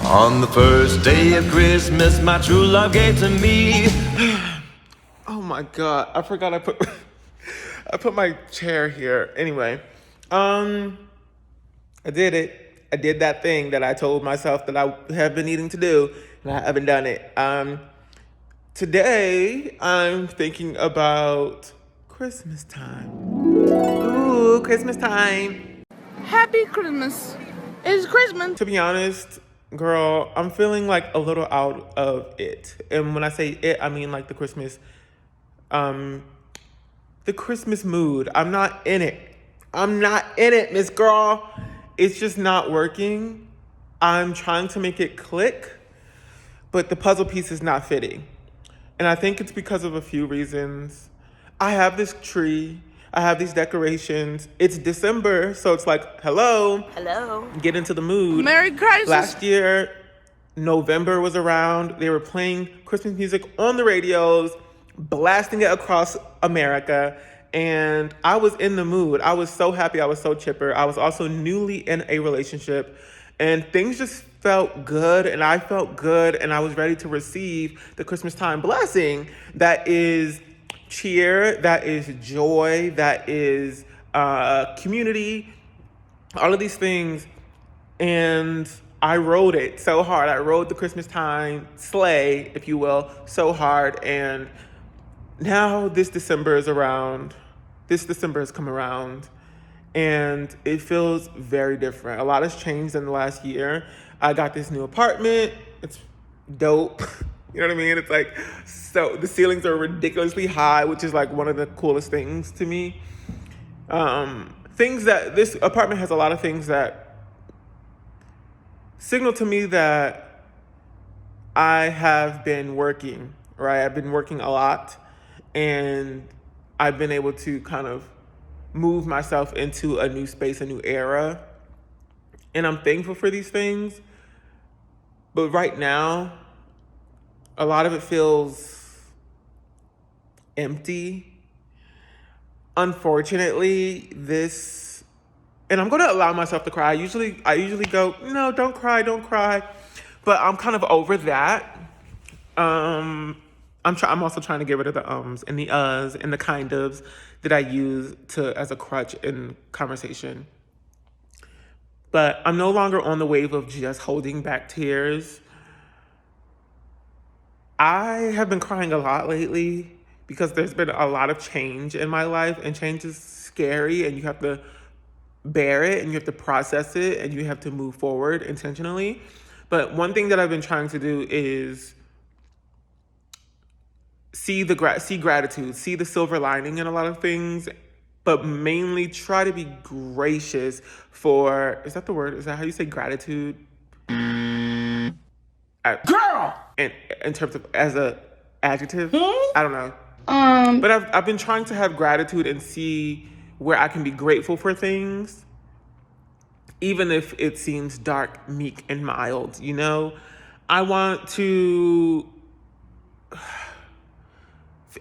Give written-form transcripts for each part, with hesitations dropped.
On the first day of Christmas, my true love gave to me. Oh my God, I forgot I put I put my chair here. Anyway, I did it. I did that thing that I told myself that I have been needing to do, and I haven't done it. Today I'm thinking about Christmas time. Ooh, Christmas time. Happy Christmas. It's Christmas. To be honest, girl, I'm feeling like a little out of it. And when I say it, I mean like the Christmas mood. I'm not in it. I'm not in it, Miss Girl. It's just not working. I'm trying to make it click, but the puzzle piece is not fitting. And I think it's because of a few reasons. I have this tree. I have these decorations. It's December, so it's like, hello. Hello. Get into the mood. Merry Christmas. Last year, November was around. They were playing Christmas music on the radios, blasting it across America. And I was in the mood. I was so happy. I was so chipper. I was also newly in a relationship. And things just felt good. And I felt good. And I was ready to receive the Christmas time blessing that is cheer, that is joy, that is community, all of these things. And I rode it so hard. I rode the Christmas time sleigh, if you will, so hard. And now this December is around. This December has come around. And it feels very different. A lot has changed in the last year. I got this new apartment. It's dope. You know what I mean? It's like, so the ceilings are ridiculously high, which is like one of the coolest things to me. Things that this apartment has a lot of things that signal to me that I have been working, right? I've been working a lot, and I've been able to kind of move myself into a new space, a new era. And I'm thankful for these things. But right now, a lot of it feels empty. Unfortunately, and I'm gonna allow myself to cry. I usually go, no, don't cry. But I'm kind of over that. I'm also trying to get rid of the ums and the uhs and the kind ofs that I use as a crutch in conversation. But I'm no longer on the wave of just holding back tears. I have been crying a lot lately because there's been a lot of change in my life, and change is scary, and you have to bear it, and you have to process it, and you have to move forward intentionally. But one thing that I've been trying to do is see gratitude, see the silver lining in a lot of things, but mainly try to be gracious for, is that the word? Is that how you say gratitude? Girl! In terms of as a adjective? I don't know. But I've been trying to have gratitude and see where I can be grateful for things, even if it seems dark, meek, and mild, you know? I want to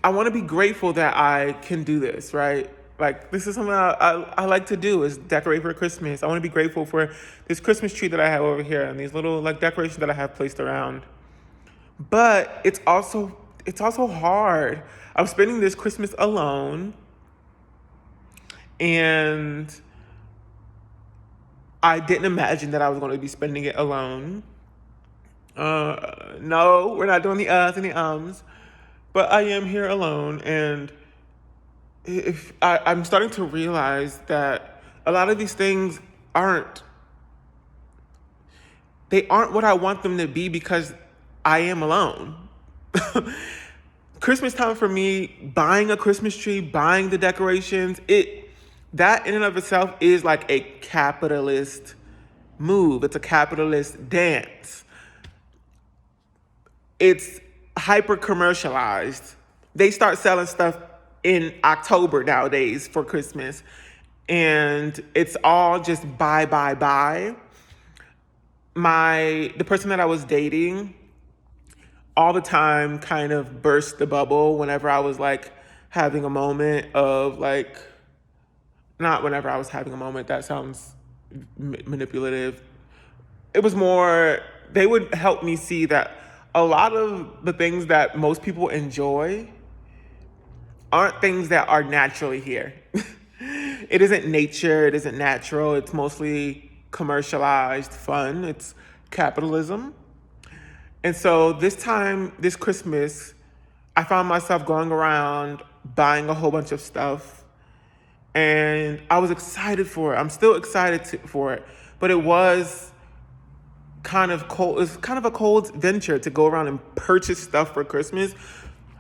be grateful that I can do this, right? Like, this is something I like to do, is decorate for Christmas. I want to be grateful for this Christmas tree that I have over here and these little like decorations that I have placed around. But it's also hard. I'm spending this Christmas alone, and I didn't imagine that I was going to be spending it alone. No, we're not doing the uhs and the ums, but I am here alone, and I'm starting to realize that a lot of these things aren't what I want them to be because I am alone. Christmas time for me, buying a Christmas tree, buying the decorations, that in and of itself is like a capitalist move. It's a capitalist dance. It's hyper commercialized. They start selling stuff in October nowadays for Christmas, and it's all just buy. The person that I was dating all the time kind of burst the bubble whenever I was like having a moment of like, not whenever I was having a moment, that sounds manipulative. It was more they would help me see that a lot of the things that most people enjoy aren't things that are naturally here. It isn't nature, it isn't natural, it's mostly commercialized fun, it's capitalism. And so this Christmas, I found myself going around buying a whole bunch of stuff, and I was excited for it. I'm still excited for it, but it was kind of cold. It's kind of a cold venture to go around and purchase stuff for Christmas,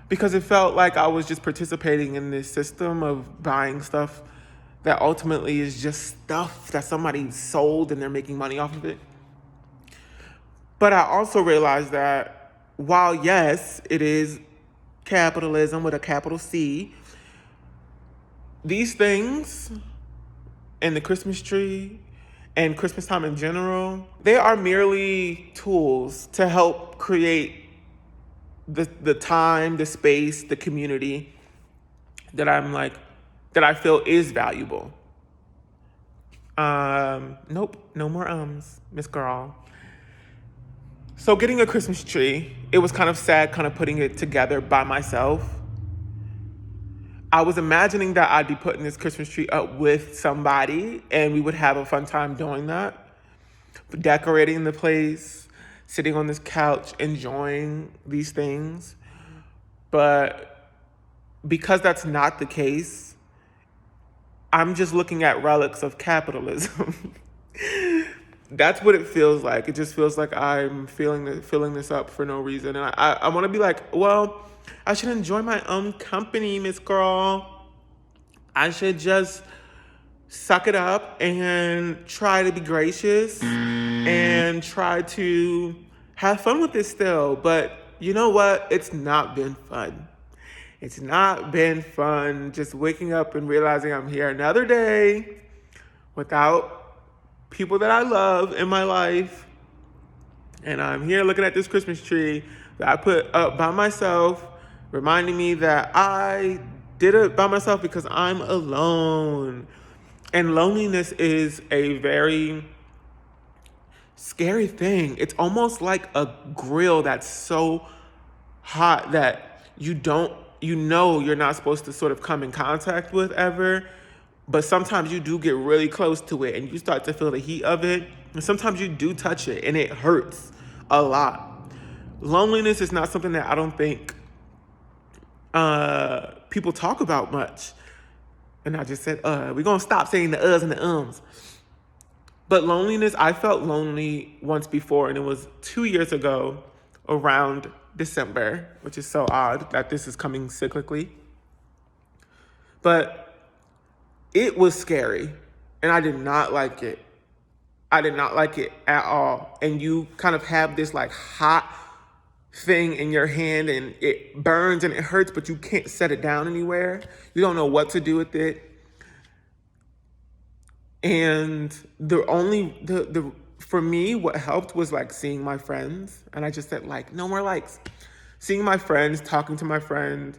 because it felt like I was just participating in this system of buying stuff that ultimately is just stuff that somebody sold and they're making money off of it. But I also realized that while, yes, it is capitalism with a capital C, these things and the Christmas tree and Christmas time in general, they are merely tools to help create the time, the space, the community that I feel is valuable. Nope, no more Miss Girl. So getting a Christmas tree, it was kind of sad kind of putting it together by myself. I was imagining that I'd be putting this Christmas tree up with somebody and we would have a fun time doing that. Decorating the place, sitting on this couch, enjoying these things. But because that's not the case, I'm just looking at relics of capitalism. That's what it feels like. It just feels like I'm filling this up for no reason. And I want to be like, well, I should enjoy my own company, Miss Girl. I should just suck it up and try to be gracious and try to have fun with this still. But you know what? It's not been fun. It's not been fun just waking up and realizing I'm here another day without people that I love in my life. And I'm here looking at this Christmas tree that I put up by myself, reminding me that I did it by myself because I'm alone. And loneliness is a very scary thing. It's almost like a grill that's so hot that you're not supposed to sort of come in contact with ever. But sometimes you do get really close to it and you start to feel the heat of it. And sometimes you do touch it and it hurts a lot. Loneliness is not something that I don't think people talk about much. And I just said, we're going to stop saying the uhs and the ums. But loneliness, I felt lonely once before, and it was 2 years ago around December, which is so odd that this is coming cyclically. But it was scary, and I did not like it. I did not like it at all. And you kind of have this like hot thing in your hand and it burns and it hurts, but you can't set it down anywhere. You don't know what to do with it. And for me, what helped was like seeing my friends. And I just said like, no more likes. Seeing my friends, talking to my friend.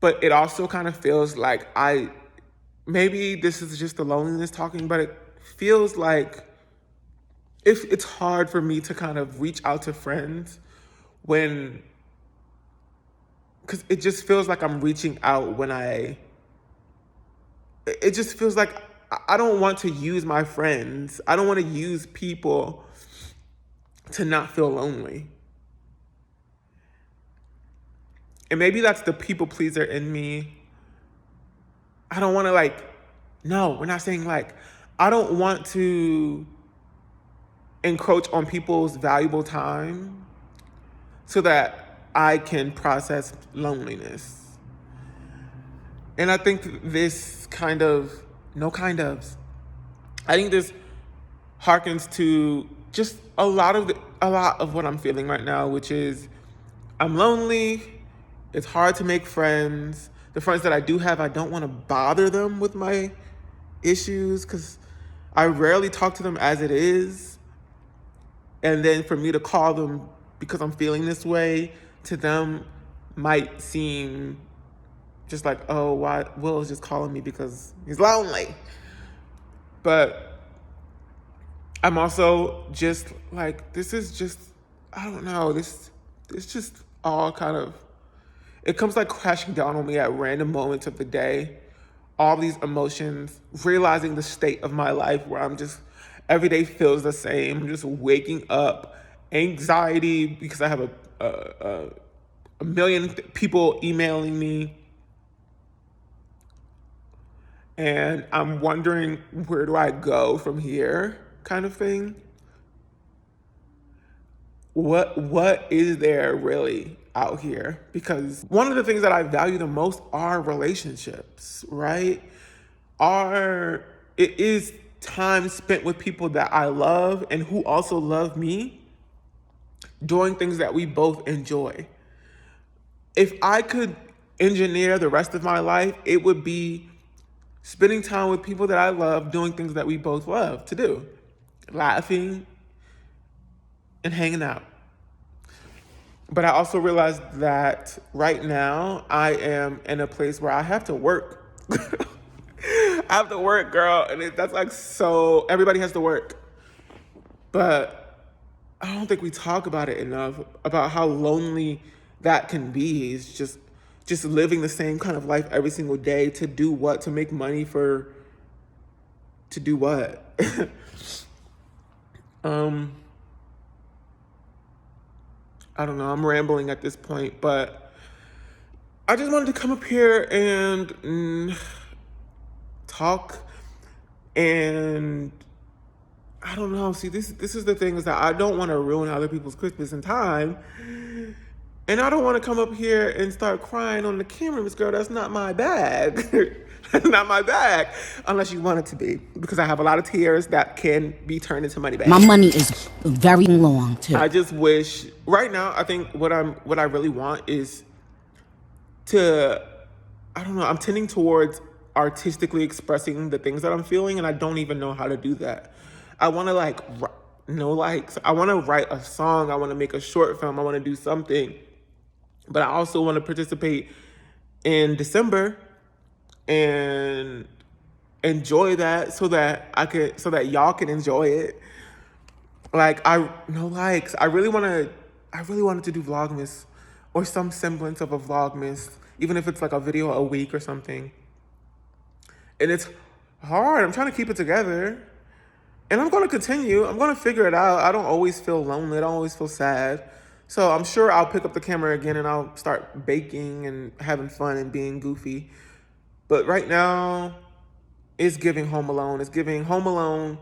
But it also kind of feels like maybe this is just the loneliness talking, but it feels like it's hard for me to kind of reach out to friends because it just feels like I'm reaching out it just feels like I don't want to use my friends. I don't want to use people to not feel lonely. And maybe that's the people pleaser in me. I don't want to no, we're not saying I don't want to encroach on people's valuable time so that I can process loneliness. And I think this I think this harkens to just a lot of what I'm feeling right now, which is I'm lonely. It's hard to make friends. The friends that I do have, I don't want to bother them with my issues because I rarely talk to them as it is. And then for me to call them because I'm feeling this way to them might seem just like, oh, why Will is just calling me because he's lonely. But I'm also just like, this is just I don't know, this just all kind of, it comes like crashing down on me at random moments of the day. All these emotions, realizing the state of my life where I'm just, every day feels the same. I'm just waking up, anxiety because I have a million people emailing me. And I'm wondering, where do I go from here, kind of thing. What is there really out here? Because one of the things that I value the most are relationships, right? It is time spent with people that I love and who also love me, doing things that we both enjoy. If I could engineer the rest of my life, it would be spending time with people that I love, doing things that we both love to do, laughing and hanging out. But I also realized that right now I am in a place where I have to work. I have to work, girl. And that's like, so everybody has to work. But I don't think we talk about it enough, about how lonely that can be. It's just living the same kind of life every single day. To do what? To make money to do what? I don't know, I'm rambling at this point, but I just wanted to come up here and talk. And I don't know, see, this is the thing, is that I don't want to ruin other people's Christmas and time. And I don't want to come up here and start crying on the camera, Miss Girl. That's not my bag. That's not my bag. Unless you want it to be. Because I have a lot of tears that can be turned into money bags. My money is very long, too. I just wish, right now, I think what I really want is to, I don't know, I'm tending towards artistically expressing the things that I'm feeling, and I don't even know how to do that. I want to I want to write a song. I want to make a short film. I want to do something. But I also want to participate in December and enjoy that so that y'all can enjoy it. Like, I really wanted to do vlogmas, or some semblance of a vlogmas, even if it's like a video a week or something. And it's hard. I'm trying to keep it together. And I'm going to continue. I'm going to figure it out. I don't always feel lonely. I don't always feel sad. So I'm sure I'll pick up the camera again and I'll start baking and having fun and being goofy. But right now, it's giving Home Alone. It's giving Home Alone,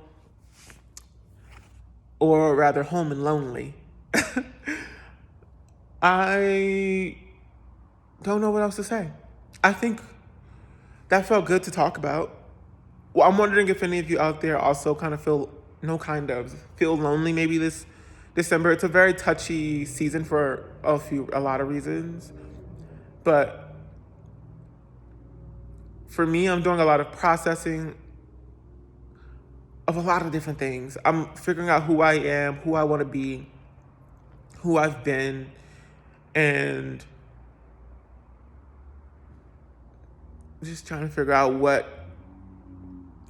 or rather Home and Lonely. I don't know what else to say. I think that felt good to talk about. Well, I'm wondering if any of you out there also kind of feel lonely maybe this December. It's a very touchy season for a lot of reasons. But for me, I'm doing a lot of processing of a lot of different things. I'm figuring out who I am, who I want to be, who I've been, and just trying to figure out what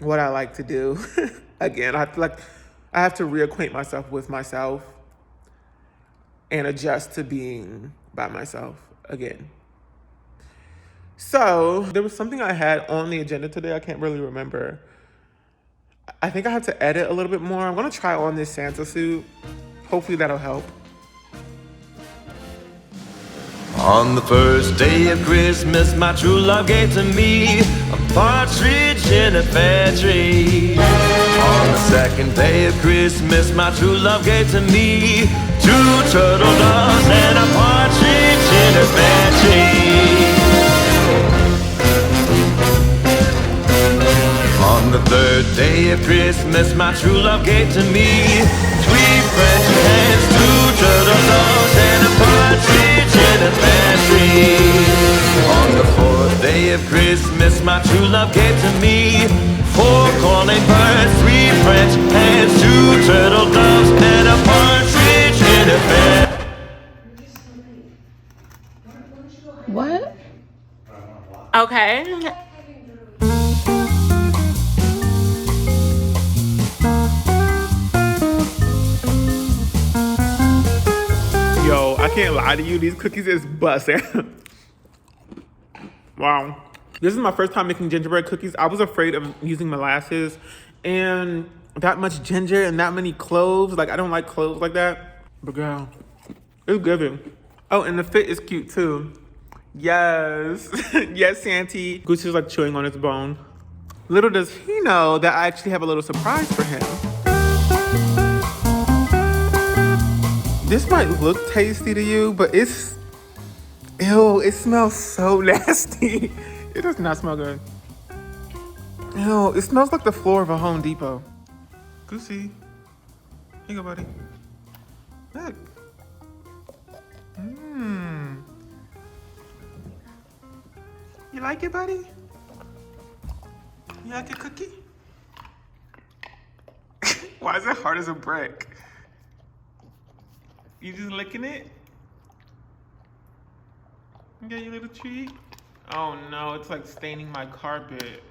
I like to do. Again, I feel like I have to reacquaint myself with myself and adjust to being by myself again. So there was something I had on the agenda today. I can't really remember. I think I had to edit a little bit more. I'm going to try on this Santa suit. Hopefully that'll help. On the first day of Christmas, my true love gave to me a partridge in a pear tree. On the second day of Christmas, my true love gave to me 2 turtle doves and a partridge in a pear tree. On the third day of Christmas, my true love gave to me 3 French hens, 2 turtle doves and a partridge in a pear tree. On the 4th day of Christmas, my true love gave to me 4 calling birds, 3 French hens, 2 turtle doves and a partridge in a pear. What? Okay. I can't lie to you. These cookies is busting. Wow. This is my first time making gingerbread cookies. I was afraid of using molasses and that much ginger and that many cloves. Like, I don't like cloves like that. But girl, it's giving. Oh, and the fit is cute too. Yes. Yes, Santy. Gucci's like chewing on his bone. Little does he know that I actually have a little surprise for him. This might look tasty to you, but it's... Ew, it smells so nasty. It does not smell good. Ew, it smells like the floor of a Home Depot. Goosey. Here you go, buddy. Look. Mmm. You like it, buddy? You like your cookie? Why is it hard as a brick? You just licking it? You got your little treat? Oh no, it's like staining my carpet.